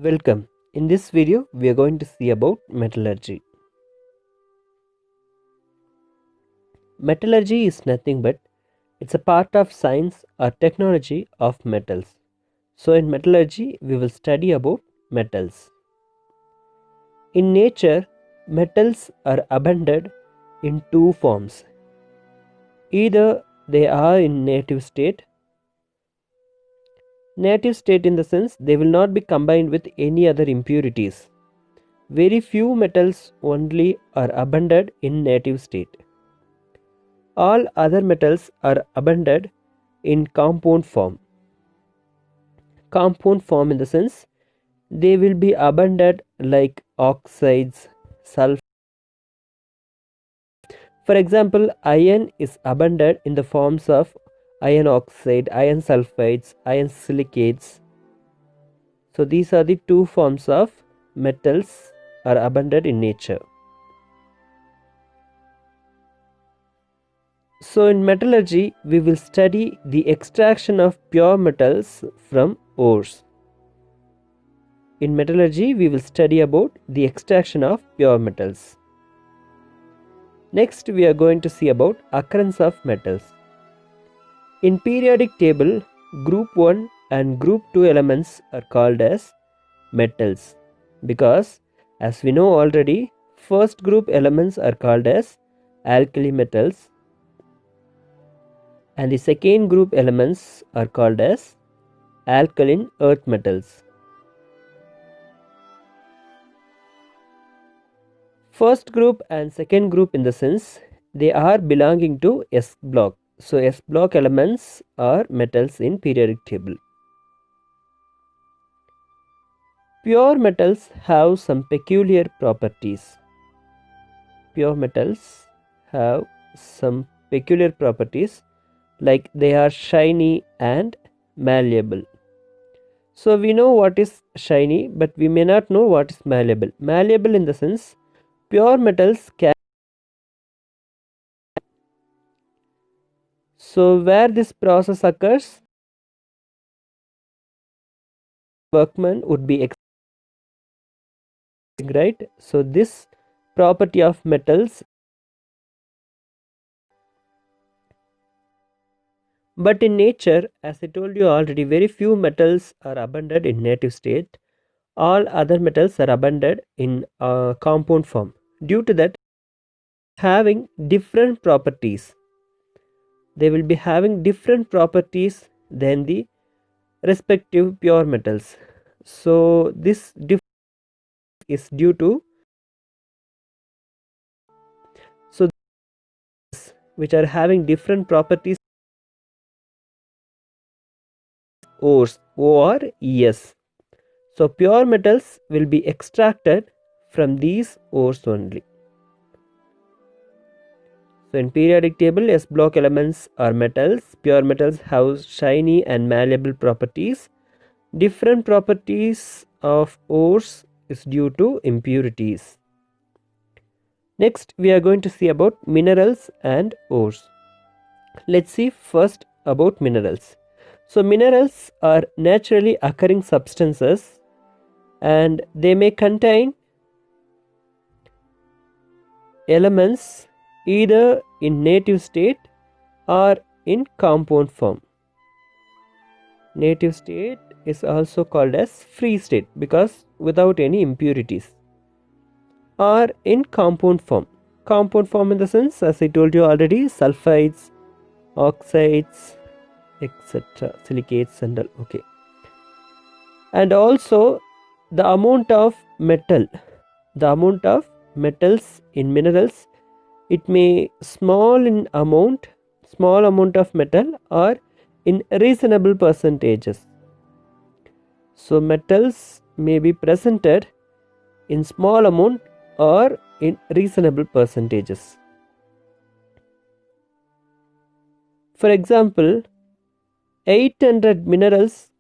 Welcome. In this video, we are going to see about metallurgy. Metallurgy is nothing but it's a part of science or technology of metals. So in metallurgy, we will study about metals. In nature, metals are abundant in two forms. Either they are in native state in the sense they will not be combined with any other impurities. Very few metals only are abundant in native state. All other metals are abundant in compound form. Compound form in the sense they will be abundant like oxides, sulfur. For example, iron is abundant in the forms of iron oxide, iron sulfides, iron silicates. So these are the two forms of metals are abundant in nature. So in metallurgy, we will study the extraction of pure metals from ores. In metallurgy, we will study about the extraction of pure metals. Next, we are going to see about occurrence of metals. In periodic table, group 1 and group 2 elements are called as metals because, as we know already, first group elements are called as alkali metals and the second group elements are called as alkaline earth metals. First group and second group in the sense they are belonging to S block. So S block elements are metals in periodic table. Pure metals have some peculiar properties. Pure metals have some peculiar properties like they are shiny and malleable. So we know what is shiny, but we may not know what is malleable. Malleable in the sense pure metals can. So where this process occurs, workman would be right. So this property of metals, but in nature, as I told you already, very few metals are abundant in native state. All other metals are abundant in compound form. Due to that, having different properties, they will be having different properties than the respective pure metals. So this difference is due to which are having different properties ores ORES. So pure metals will be extracted from these ores only. So in periodic table, S block elements are metals. Pure metals have shiny and malleable properties. Different properties of ores is due to impurities. Next, we are going to see about minerals and ores. Let's see first about minerals. So minerals are naturally occurring substances and they may contain elements either in native state or in compound form. Native state is also called as free state because without any impurities, or in compound form. Compound form in the sense, as I told you already, sulfides, oxides, etc., silicates and all. Okay. And also the amount of metals in minerals, it may small amount of metal or in reasonable percentages. So metals may be presented in small amount or in reasonable percentages. For example, 800 minerals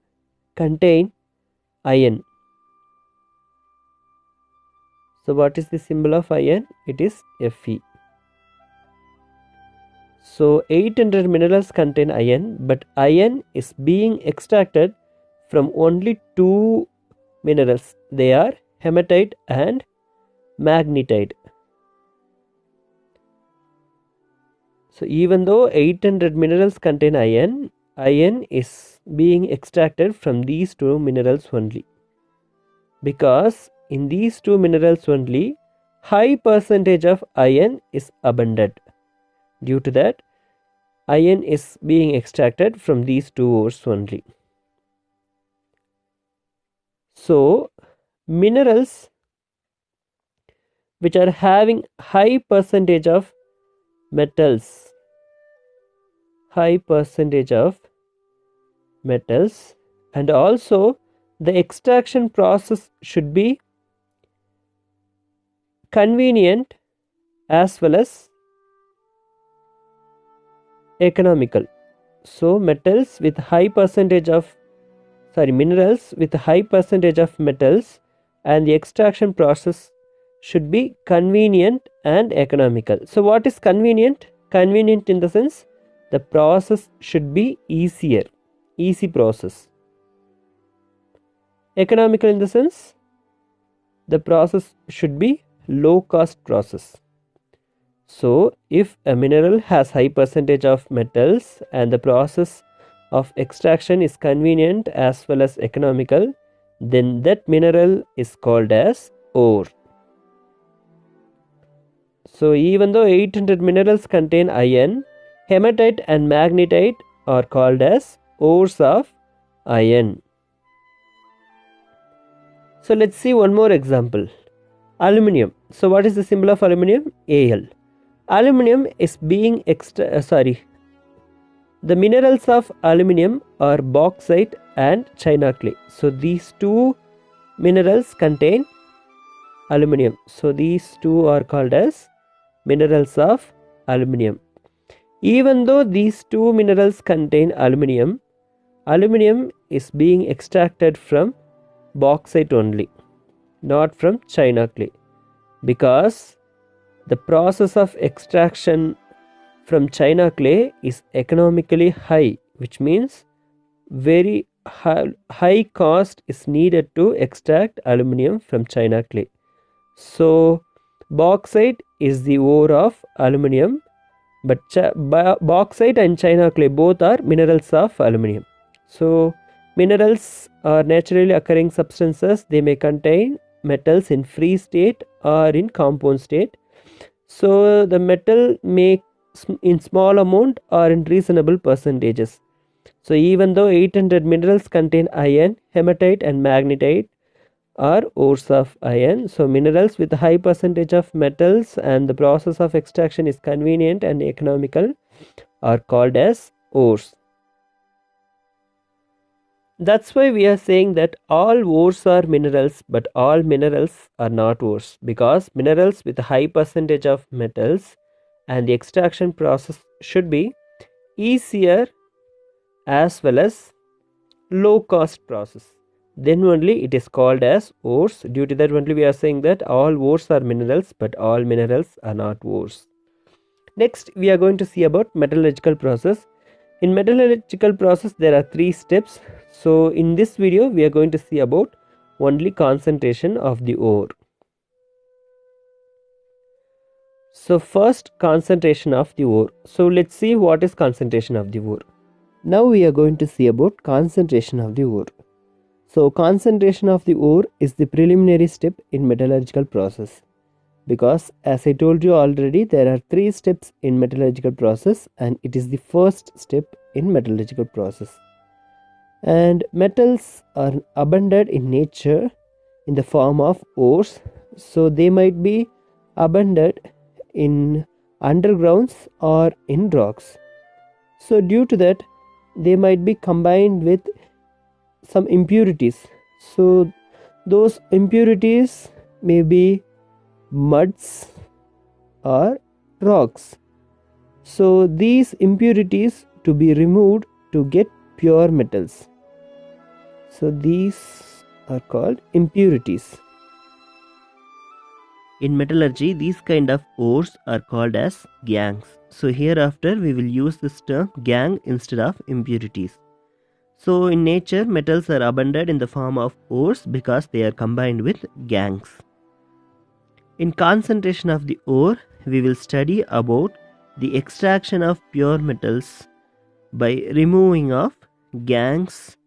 contain iron. So what is the symbol of iron? It is Fe. So 800 minerals contain iron, but iron is being extracted from only 2 minerals. They are hematite and magnetite. So even though 800 minerals contain iron, iron is being extracted from these two minerals only, because in these two minerals only high percentage of iron is abundant. Due to that, iron is being extracted from these two ores only. So minerals which are having high percentage of metals, and also the extraction process should be convenient as well as economical. So minerals with high percentage of metals, and the extraction process should be convenient and economical. So what is convenient? Convenient in the sense the process should be easy process. Economical in the sense the process should be low cost process. So if a mineral has high percentage of metals and the process of extraction is convenient as well as economical, then that mineral is called as ore. So even though 800 minerals contain iron, hematite and magnetite are called as ores of iron. So let's see one more example. Aluminium. So what is the symbol of aluminium? Al. Aluminium is being the minerals of aluminium are bauxite and china clay. So these two minerals contain aluminium. So these two are called as minerals of aluminium. Even though these two minerals contain aluminium, aluminium is being extracted from bauxite only, not from china clay, because the process of extraction from china clay is economically high, which means very high cost is needed to extract aluminium from china clay. So bauxite is the ore of aluminium, but bauxite and china clay both are minerals of aluminium. So minerals are naturally occurring substances. They may contain metals in free state or in compound state. So the metal may in small amount or in reasonable percentages. So even though 800 minerals contain iron, hematite and magnetite are ores of iron. So minerals with a high percentage of metals and the process of extraction is convenient and economical are called as ores. That's why we are saying that all ores are minerals, but all minerals are not ores, because minerals with a high percentage of metals and the extraction process should be easier as well as low cost process. Then only it is called as ores. Due to that only we are saying that all ores are minerals, but all minerals are not ores. Next we are going to see about metallurgical process. In metallurgical process there are 3 steps. So in this video we are going to see about only concentration of the ore. So first, concentration of the ore. So let's see what is concentration of the ore. Now we are going to see about concentration of the ore. So concentration of the ore is the preliminary step in metallurgical process, because as I told you already, there are 3 steps in metallurgical process and it is the first step in metallurgical process. And metals are abundant in nature in the form of ores, so they might be abundant in undergrounds or in rocks. So due to that, they might be combined with some impurities. So those impurities may be muds or rocks. So these impurities to be removed to get pure metals. So these are called impurities. In metallurgy, these kind of ores are called as gangues. So hereafter we will use this term gangue instead of impurities. So in nature, metals are abundant in the form of ores because they are combined with gangues. In concentration of the ore, we will study about the extraction of pure metals by removing of gangues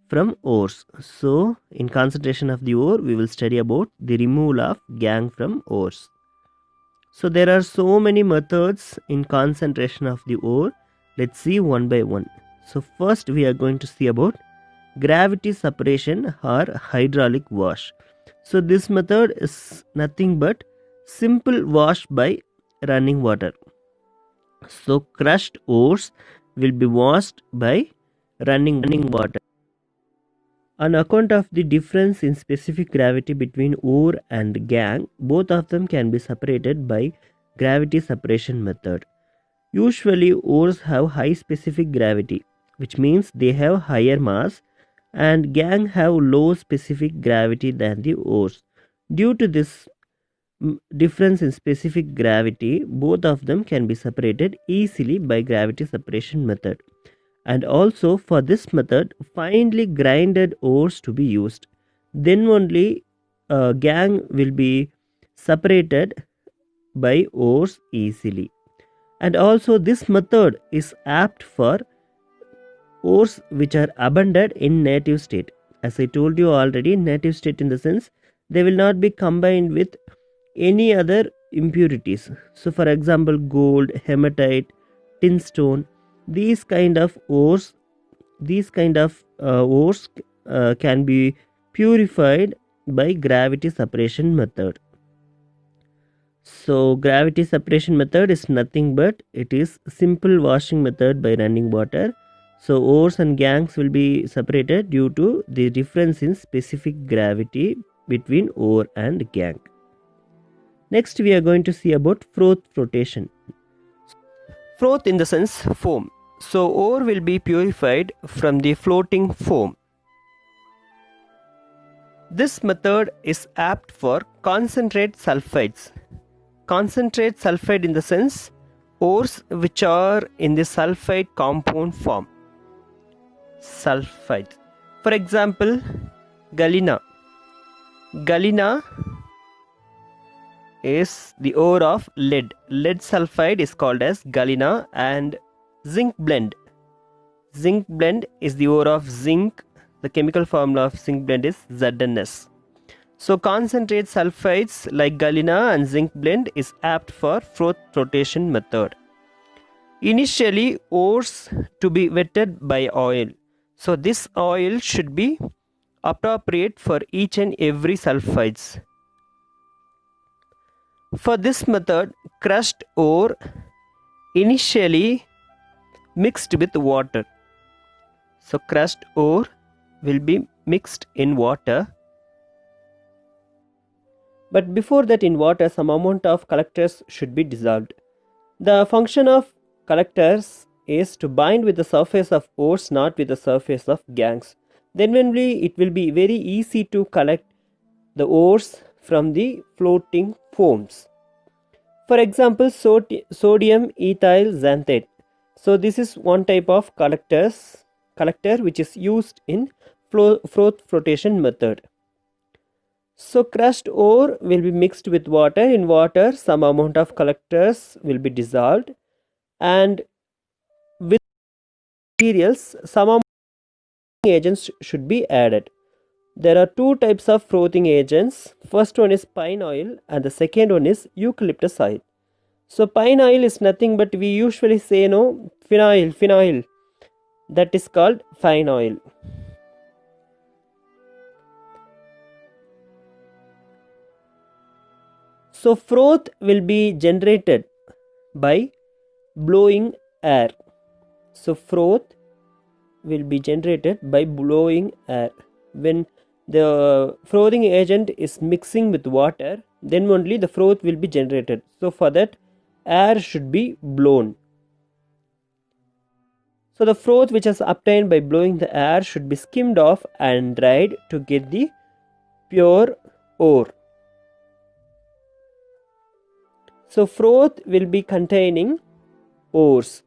from ores. So in concentration of the ore, we will study about the removal of gangue from ores. So there are so many methods in concentration of the ore. Let's see one by one. So first we are going to see about gravity separation or hydraulic wash. So this method is nothing but simple wash by running water. So crushed ores will be washed by running water. On account of the difference in specific gravity between ore and gangue, both of them can be separated by gravity separation method. Usually ores have high specific gravity, which means they have higher mass, and gangue have low specific gravity than the ores. Due to this difference in specific gravity, both of them can be separated easily by gravity separation method. And also for this method, finely grinded ores to be used. Then only gangue will be separated by ores easily. And also this method is apt for ores which are abundant in native state. As I told you already, native state in the sense they will not be combined with any other impurities. So for example, gold, hematite, tin stone, these kind of ores can be purified by gravity separation method. So gravity separation method is nothing but it is simple washing method by running water. So ores and gangues will be separated due to the difference in specific gravity between ore and gangue. Next we are going to see about froth flotation. Froth in the sense foam. So ore will be purified from the floating foam. This method is apt for concentrate sulfides. Concentrate sulfide in the sense ores which are in the sulfide compound form. Sulfide. For example, galena. Galena is the ore of lead. Lead sulfide is called as galena, and zinc blende. Zinc blende is the ore of zinc. The chemical formula of zinc blende is ZnS. So concentrate sulfides like galena and zinc blende is apt for froth flotation method. Initially ores to be wetted by oil. So this oil should be appropriate for each and every sulfides. For this method, crushed ore initially mixed with water. So crushed ore will be mixed in water. But before that, in water, some amount of collectors should be dissolved. The function of collectors is to bind with the surface of ores, not with the surface of gangues. Then only it will be very easy to collect the ores from the floating foams. For example, sodium ethyl xanthate. So this is one type of collector which is used in froth flotation method. So crushed ore will be mixed with water. In water, some amount of collectors will be dissolved, and with materials, some amount of agents should be added. There are two types of frothing agents. First one is pine oil and the second one is eucalyptus oil. So pine oil is nothing but we usually say phenyl. That is called fine oil. So froth will be generated by blowing air. So froth will be generated by blowing air. When the frothing agent is mixing with water, then only the froth will be generated. So for that, air should be blown. So the froth which is obtained by blowing the air should be skimmed off and dried to get the pure ore. So froth will be containing ores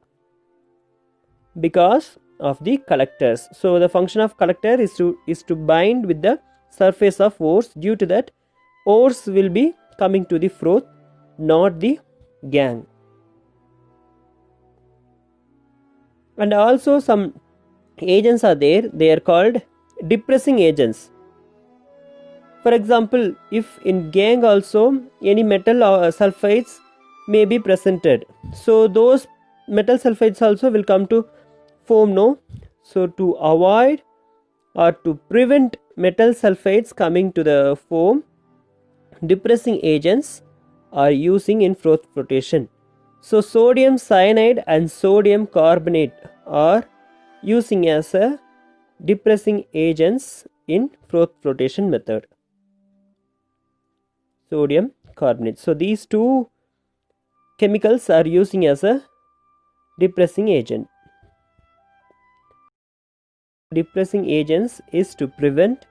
because of the collectors. So the function of collector is to bind with the surface of ores. Due to that, ores will be coming to the froth, not the gangue. And also some agents are there, they are called depressing agents. For example, if in gangue also any metal sulfides may be presented, so those metal sulfides also will come to foam, no? So to avoid or to prevent metal sulfides coming to the foam, depressing agents are using in froth flotation. So sodium cyanide and sodium carbonate are using as a depressing agents in froth flotation method. Sodium carbonate. So these two chemicals are using as a depressing agent. Depressing agents is to prevent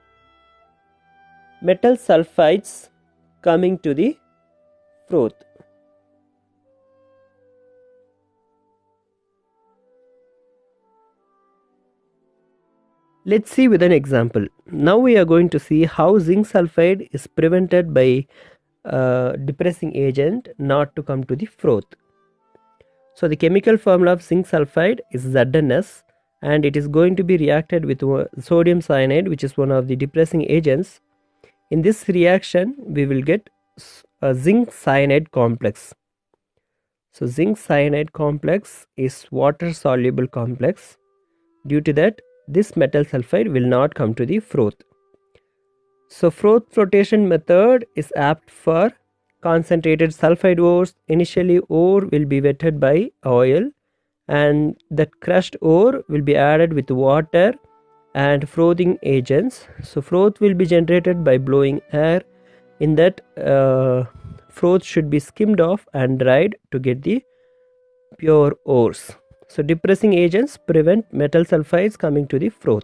metal sulfides coming to the froth. Let's see with an example. Now we are going to see how zinc sulfide is prevented by depressing agent not to come to the froth. So the chemical formula of zinc sulfide is ZnS, and it is going to be reacted with sodium cyanide, which is one of the depressing agents. In this reaction we will get a zinc cyanide complex. So zinc cyanide complex is water soluble complex. Due to that, this metal sulfide will not come to the froth. So froth flotation method is apt for concentrated sulfide ores. Initially ore will be wetted by oil, and that crushed ore will be added with water and frothing agents. So froth will be generated by blowing air. In that, froth should be skimmed off and dried to get the pure ores. So depressing agents prevent metal sulfides coming to the froth.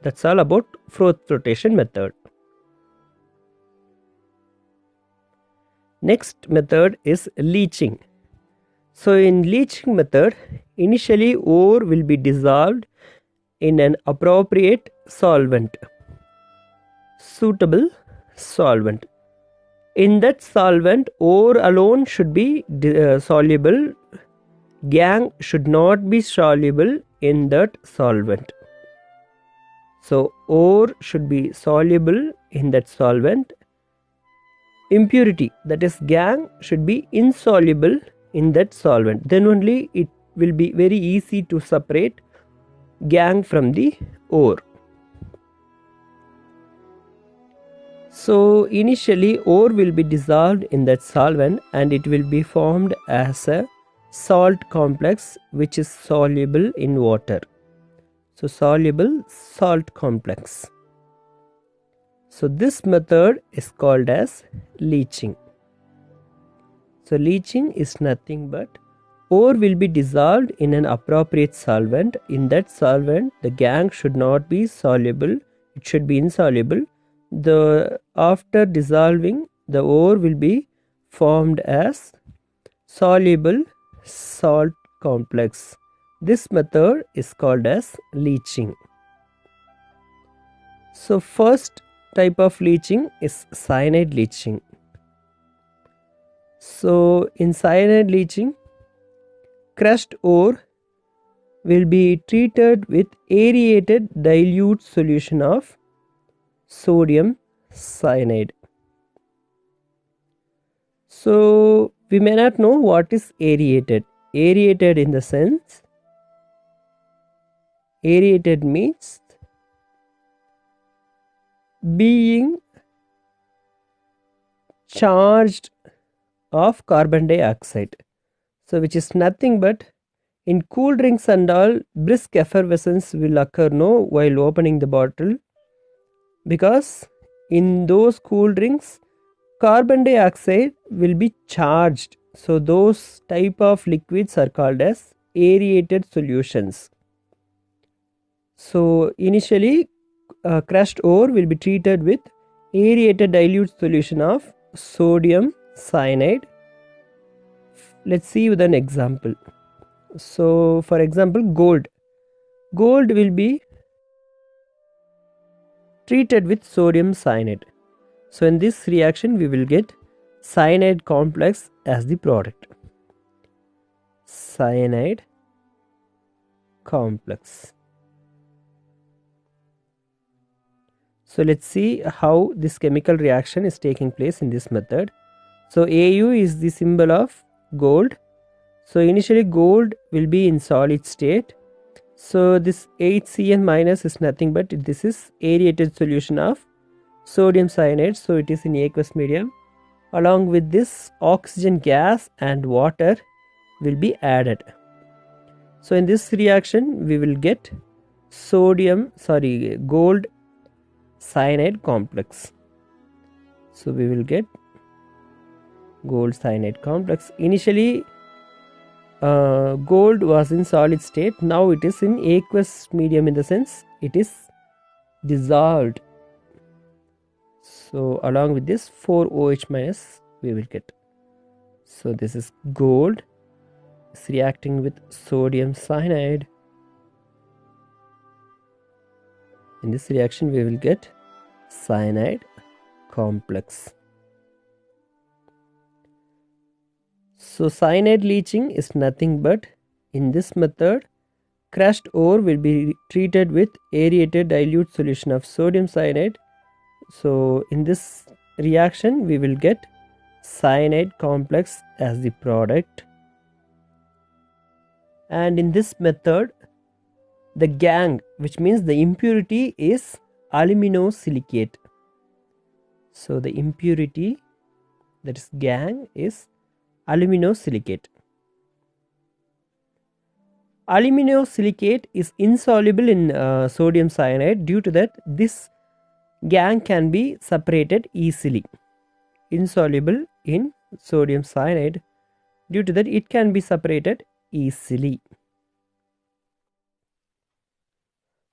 That's all about froth flotation method. Next method is leaching. So in leaching method, initially ore will be dissolved in an appropriate solvent, suitable solvent. In that solvent, ore alone should be soluble. Gangue should not be soluble in that solvent. So ore should be soluble in that solvent. Impurity, that is gangue, should be insoluble in that solvent. Then only it will be very easy to separate gangue from the ore. So initially ore will be dissolved in that solvent and it will be formed as a salt complex which is soluble in water. So soluble salt complex. So this method is called as leaching. So leaching is nothing but ore will be dissolved in an appropriate solvent. In that solvent, the gangue should not be soluble, it should be insoluble. After dissolving, the ore will be formed as soluble salt complex. This method is called as leaching. So first type of leaching is cyanide leaching. So in cyanide leaching, crushed ore will be treated with aerated dilute solution of sodium cyanide. So we may not know what is aerated. Aerated in the sense, aerated means being charged of carbon dioxide. So which is nothing but in cool drinks and all, brisk effervescence will occur while opening the bottle, because in those cool drinks carbon dioxide will be charged. So those type of liquids are called as aerated solutions. So initially crushed ore will be treated with aerated dilute solution of sodium cyanide. Let's see with an example. So for example, gold. gold will be treated with sodium cyanide. So in this reaction we will get cyanide complex as the product. Cyanide complex. So let's see how this chemical reaction is taking place in this method. So Au is the symbol of gold. So initially gold will be in solid state. So this HCN minus is nothing but this is aerated solution of sodium cyanide. So it is in aqueous medium. Along with this, oxygen gas and water will be added. So in this reaction we will get gold cyanide complex. So we will get gold cyanide complex. Initially gold was in solid state. Now it is in aqueous medium, in the sense it is dissolved. So along with this 4OH minus we will get. So this is gold is reacting with sodium cyanide. In this reaction we will get cyanide complex. So cyanide leaching is nothing but, in this method, crushed ore will be treated with aerated dilute solution of sodium cyanide. So in this reaction we will get cyanide complex as the product. And in this method the gangue, which means the impurity, is aluminosilicate. So the impurity, that is gangue, is aluminosilicate. Aluminosilicate is insoluble in sodium cyanide. Due to that, this gangue can be separated easily. Insoluble in sodium cyanide. Due to that, it can be separated easily.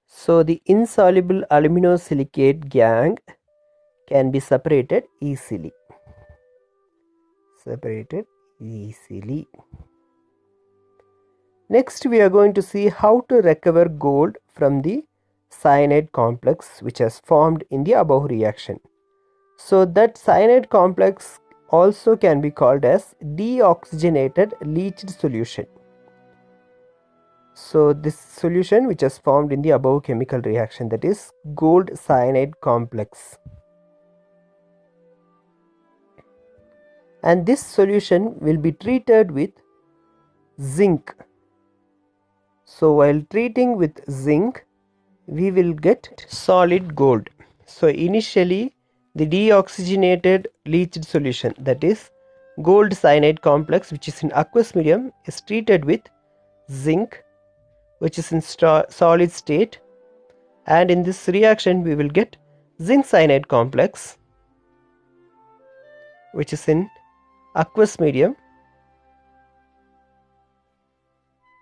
So the insoluble aluminosilicate gangue can be separated easily. Next we are going to see how to recover gold from the cyanide complex which has formed in the above reaction. So that cyanide complex also can be called as deoxygenated leached solution. So this solution which has formed in the above chemical reaction, that is gold cyanide complex. And this solution will be treated with zinc. So while treating with zinc, we will get solid gold. So initially the deoxygenated leached solution, that is gold cyanide complex, which is in aqueous medium, is treated with zinc, which is in solid state, and in this reaction we will get zinc cyanide complex, which is in aqueous medium,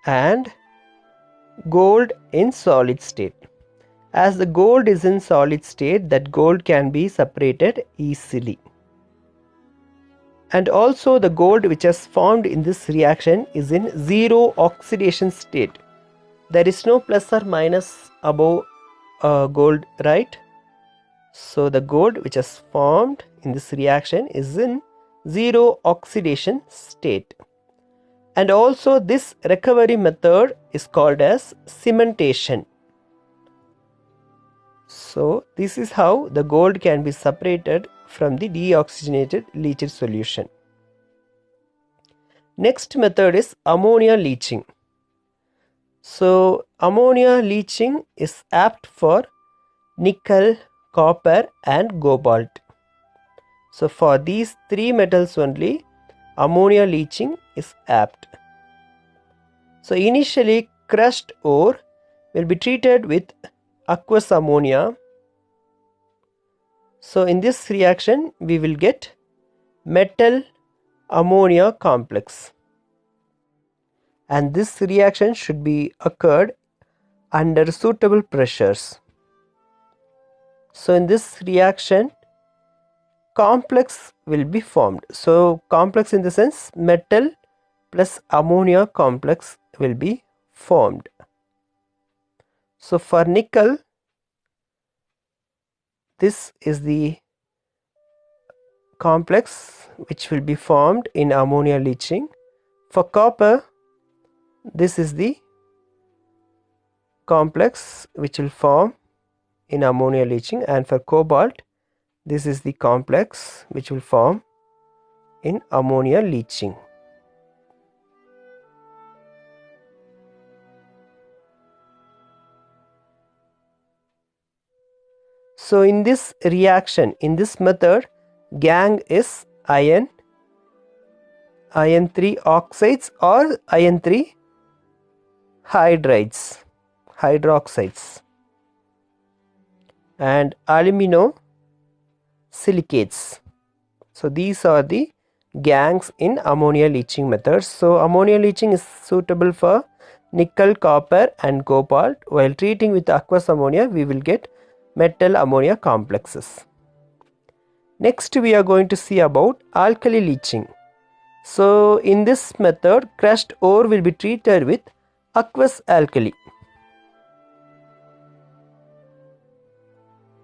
and gold in solid state. As the gold is in solid state, that gold can be separated easily. And also the gold which has formed in this reaction is in zero oxidation state. There is no plus or minus above gold, right? So the gold which has formed in this reaction is in zero oxidation state. And also this recovery method is called as cementation. So this is how the gold can be separated from the deoxygenated leached solution. Next method is ammonia leaching. So ammonia leaching is apt for nickel, copper and cobalt. So for these three metals only, ammonia leaching is apt. So initially crushed ore will be treated with aqueous ammonia. So in this reaction we will get metal ammonia complex, and this reaction should be occurred under suitable pressures. So in this reaction complex will be formed. So complex in the sense metal plus ammonia complex will be formed. So for nickel, this is the complex which will be formed in ammonia leaching. For copper, this is the complex which will form in ammonia leaching, and for cobalt, this is the complex which will form in ammonia leaching. So in this reaction, in this method, Gang is iron 3 oxides or iron 3 hydroxides, and alumino silicates. So these are the gangs in ammonia leaching methods. So ammonia leaching is suitable for nickel, copper and cobalt. While treating with aqueous ammonia, we will get metal ammonia complexes. Next we are going to see about alkali leaching. So in this method, crushed ore will be treated with aqueous alkali.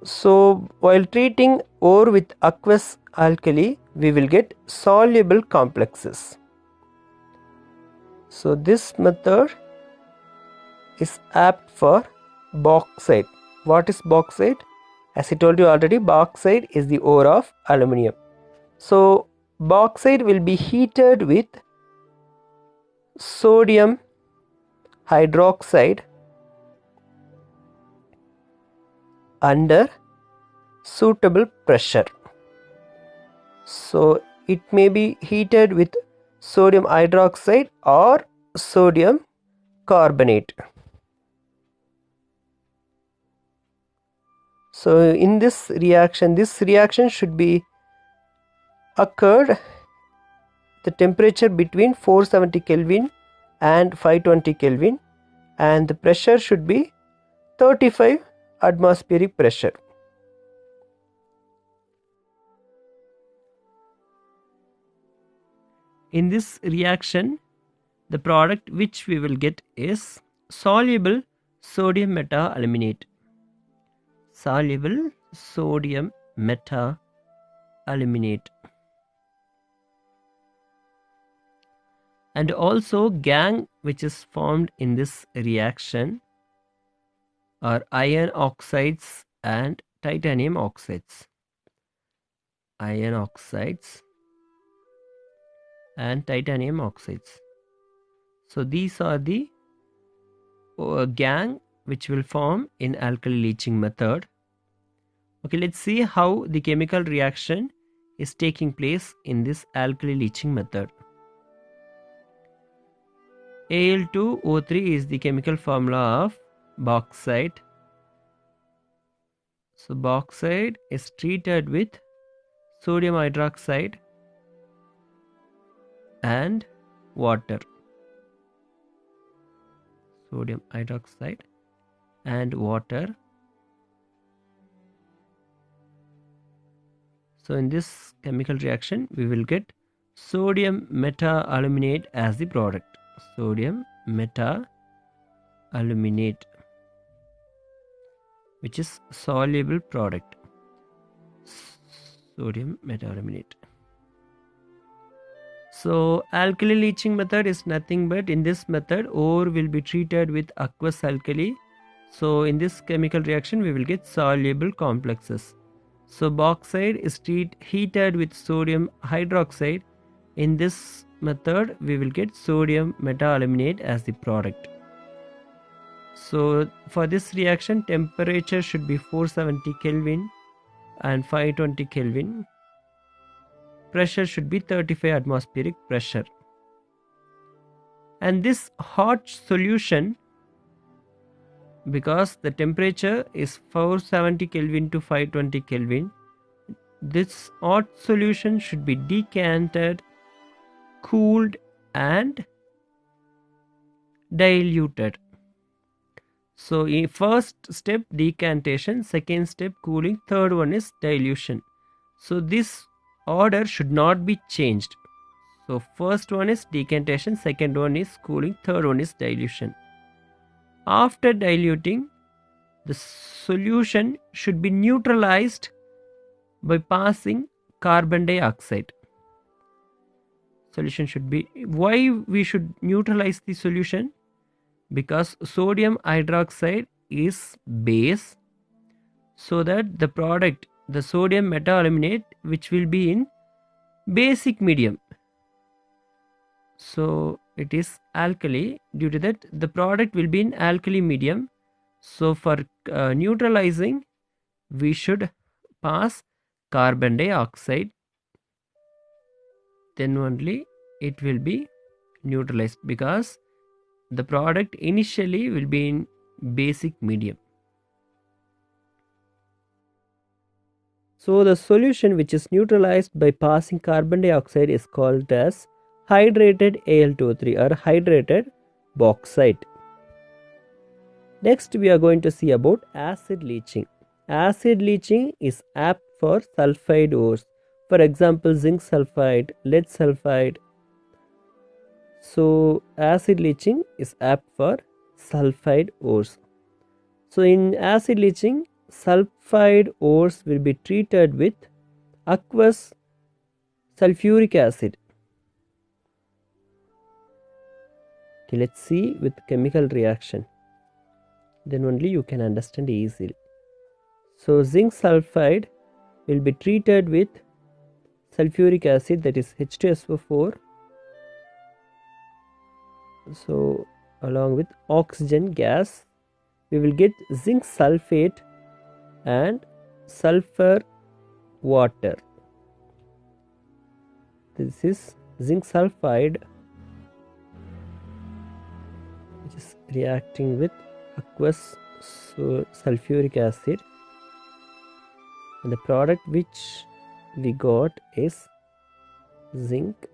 So while treating ore with aqueous alkali, we will get soluble complexes. So this method is apt for bauxite. What is bauxite? As I told you already, bauxite is the ore of aluminium. So bauxite will be heated with sodium hydroxide under suitable pressure. So it may be heated with sodium hydroxide or sodium carbonate. So in this reaction should be occurred the temperature between 470 Kelvin and 520 Kelvin, and the pressure should be 35 atmospheric pressure. In this reaction, the product which we will get is soluble sodium meta-aluminate. Soluble sodium meta-aluminate. And also gang which is formed in this reaction are iron oxides and titanium oxides. Iron oxides and titanium oxides. So these are the gang which will form in alkali leaching method. Okay, let's see how the chemical reaction is taking place in this alkali leaching method. Al2O3 is the chemical formula of bauxite. So bauxite is treated with sodium hydroxide and water. Sodium hydroxide and water. So in this chemical reaction, we will get sodium meta-aluminate as the product. Sodium meta-aluminate, which is soluble product. Sodium meta-aluminate. So alkali leaching method is nothing but, in this method, ore will be treated with aqueous alkali. So in this chemical reaction, we will get soluble complexes. So bauxite is heated with sodium hydroxide. In this method, we will get sodium meta-aluminate as the product. So for this reaction, temperature should be 470 Kelvin and 520 Kelvin. Pressure should be 35 atmospheric pressure. And this hot solution, because the temperature is 470 Kelvin to 520 Kelvin, this hot solution should be decanted, cooled and diluted. So in first step decantation, second step cooling, third one is dilution. So this order should not be changed. So first one is decantation, second one is cooling, third one is dilution. After diluting, the solution should be neutralized by passing carbon dioxide. Solution should be, why we should neutralize the solution? Because sodium hydroxide is base, so that the product, the sodium metaluminate, which will be in basic medium, so it is alkali. Due to that, the product will be in alkali medium. So for neutralizing, we should pass carbon dioxide, then only it will be neutralized, because the product initially will be in basic medium. So the solution which is neutralized by passing carbon dioxide is called as hydrated Al2O3 or hydrated bauxite. Next we are going to see about acid leaching. Acid leaching is apt for sulfide ores. For example, zinc sulfide, lead sulfide. So acid leaching is apt for sulfide ores. So in acid leaching, sulfide ores will be treated with aqueous sulfuric acid. Okay, let's see with chemical reaction. Then only you can understand easily. So zinc sulfide will be treated with sulfuric acid, that is H2SO4. So along with oxygen gas, we will get zinc sulfate and sulfur water. This is zinc sulfide, which is reacting with aqueous sulfuric acid, and the product which we got is zinc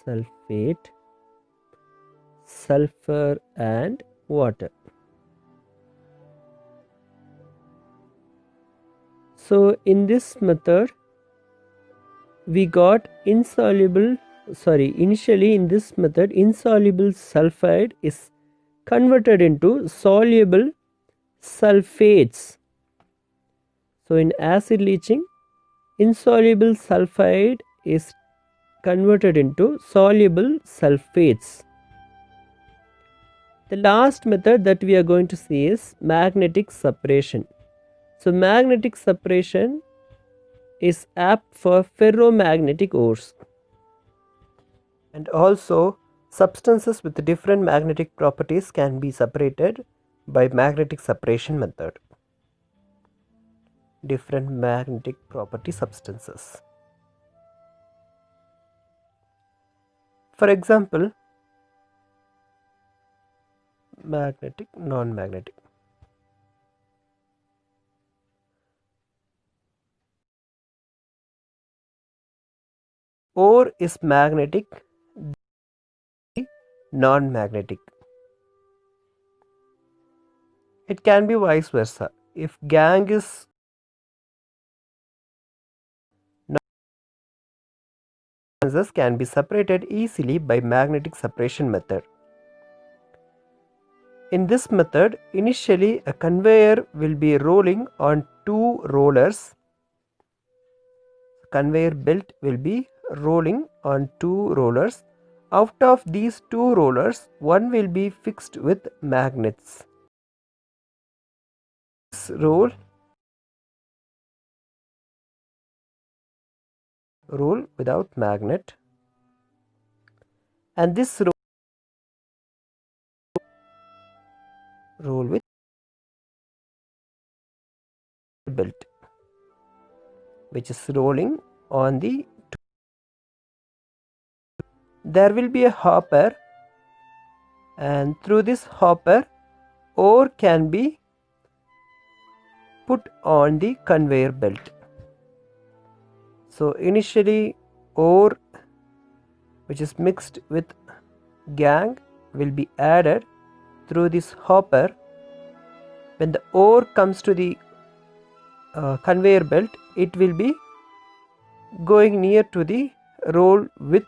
sulfate, sulfur and water. So in this method we got initially in this method insoluble sulfide is converted into soluble sulfates. So in acid leaching, insoluble sulfide is converted into soluble sulfates. The last method that we are going to see is magnetic separation. So magnetic separation is apt for ferromagnetic ores, and also substances with different magnetic properties can be separated by magnetic separation method. Different magnetic property substances. For example, magnetic, non-magnetic. Ore is magnetic, non-magnetic. It can be vice versa. If gangue is can be separated easily by magnetic separation method. In this method, initially a conveyor will be rolling on two rollers. Conveyor belt will be rolling on two rollers. Out of these two rollers, one will be fixed with magnets. This roll without magnet, and this roll with belt, which is rolling on the there will be a hopper, and through this hopper ore can be put on the conveyor belt. So initially ore which is mixed with gangue will be added through this hopper. When the ore comes to the conveyor belt, it will be going near to the roll with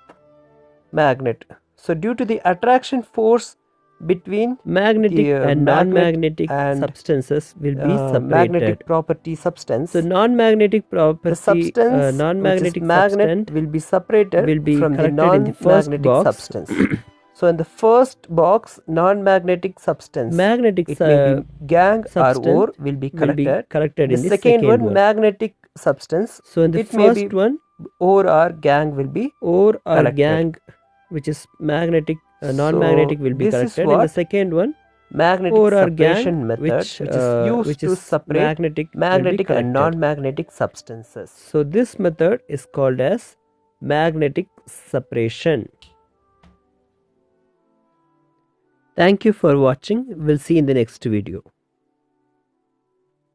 magnet. So due to the attraction force between magnetic and non-magnetic and substances will be separated. magnetic property substance. So non-magnetic property, The substance non-magnetic which is magnet substance will be separated will be from the collected in the first non-magnetic box. substance. So in the first box, non-magnetic substance, Magnetic it may be gang or substance ore will be collected. in The the second one, magnetic substance. So in the it may be first one, ore or gang will be ore or collected. gang, which is magnetic, non-magnetic will be this is collected. In the second one, magnetic ore or separation gang, method, which is used to separate magnetic and non-magnetic substances. So this method is called as magnetic separation. Thank you for watching. We'll see you in the next video.